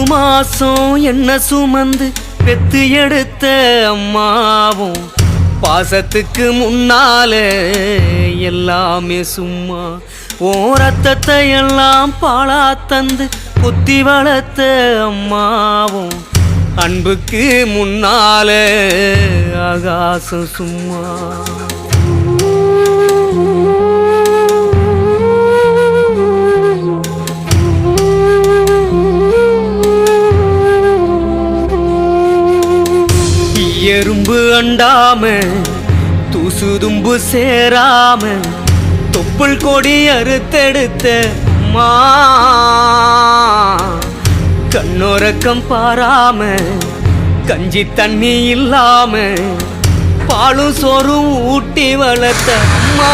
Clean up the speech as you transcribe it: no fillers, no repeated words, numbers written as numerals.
மாசம் என்ன சுமந்து பெத்து எடுத்த அம்மாவும் பாசத்துக்கு முன்னால எல்லாமே சும்மா. ஓ ரத்தத்தை எல்லாம் பாழா தந்து குத்தி வளர்த்த அம்மாவும் அன்புக்கு முன்னால ஆகாசம் சும்மா. எறும்பு அண்டாம தூசு தும்பு சேராம தொப்புள் கொடி அறுத்தெடுத்த அம்மா கண்ணோரக்கம் பாராம கஞ்சி தண்ணி இல்லாம பாலும் சோறும் ஊட்டி வளர்த்த அம்மா.